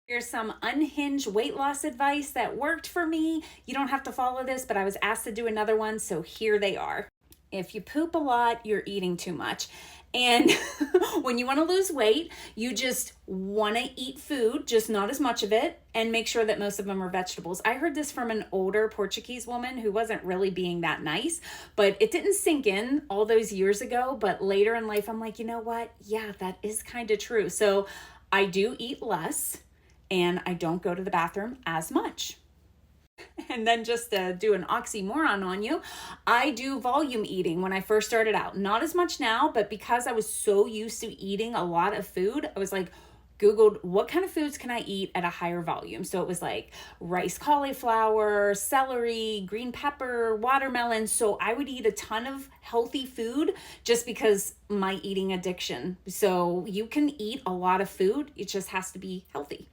Here's some unhinged weight loss advice that worked for me. You don't have to follow this, but I was asked to do another one, so here they are. If you poop a lot, you're eating too much. And when you want to lose weight, you just want to eat food, just not as much of it, and make sure that most of them are vegetables. I heard this from an older Portuguese woman who wasn't really being that nice, but it didn't sink in all those years ago. But later in life, I'm like, you know what? Yeah, that is kind of true. So I do eat less and I don't go to the bathroom as much. And then just to do an oxymoron on you, I do volume eating when I first started out. Not as much now, but because I was so used to eating a lot of food, I was like, Googled what kind of foods can I eat at a higher volume. So it was like rice, cauliflower, celery, green pepper, watermelon. So I would eat a ton of healthy food just because my eating addiction. So you can eat a lot of food. It just has to be healthy.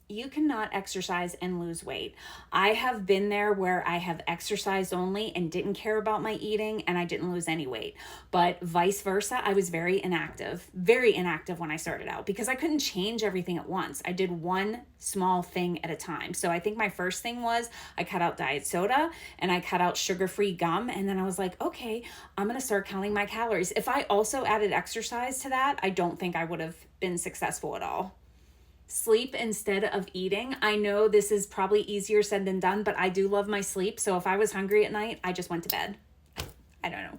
You cannot exercise and lose weight. I have been there where I have exercised only and didn't care about my eating and I didn't lose any weight. But vice versa, I was very inactive when I started out because I couldn't change everything at once. I did one small thing at a time. So I think my first thing was I cut out diet soda and I cut out sugar-free gum. And then I was like, okay, I'm going to start counting my calories. If I also added exercise to that, I don't think I would have been successful at all. Sleep instead of eating. I know this is probably easier said than done, but I do love my sleep. So if I was hungry at night, I just went to bed. I don't know.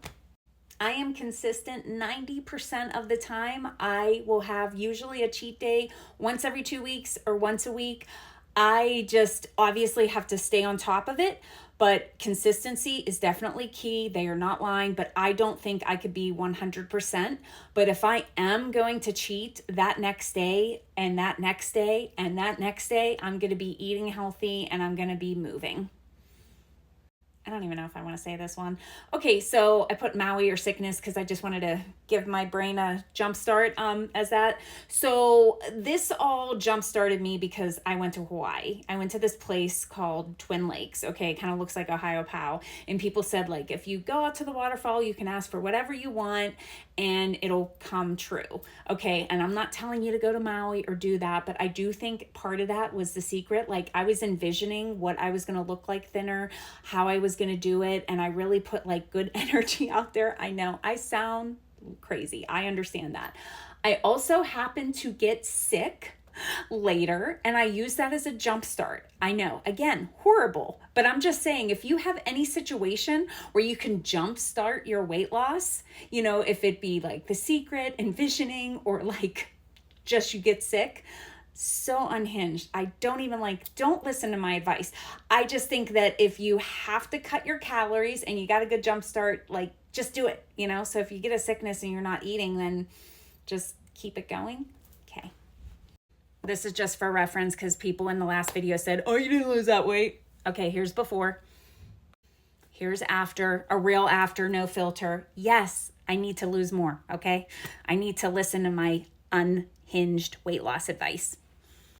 I am consistent 90% of the time. I will have usually a cheat day once every 2 weeks or once a week. I just obviously have to stay on top of it, but consistency is definitely key. They are not lying, but I don't think I could be 100%. But if I am going to cheat that next day and that next day and that next day, I'm going to be eating healthy and I'm going to be moving. I don't even know if I want to say this one. Okay, so I put Maui or sickness because I just wanted to give my brain a jump start as that. So this all jump started me because I went to Hawaii. I went to this place called Twin Lakes. Okay, it kind of looks like Ohio Pow. And people said, like, if you go out to the waterfall, you can ask for whatever you want and it'll come true. Okay, and I'm not telling you to go to Maui or do that, but I do think part of that was the secret. Like, I was envisioning what I was going to look like thinner, how I was going to do it, and I really put like good energy out there. I know I sound crazy. I understand that. I also happened to get sick later and I use that as a jump start. I know, again, horrible, but I'm just saying if you have any situation where you can jump start your weight loss, you know, if it be like The Secret, envisioning, or like just you get sick, so unhinged. I don't listen to my advice. I just think that if you have to cut your calories and you got a good jump start, like just do it, you know? So if you get a sickness and you're not eating, then just keep it going. Okay. This is just for reference because people in the last video said, oh, you didn't lose that weight. Okay, here's before. Here's after, a real after, no filter. Yes, I need to lose more, okay? I need to listen to my unhinged weight loss advice.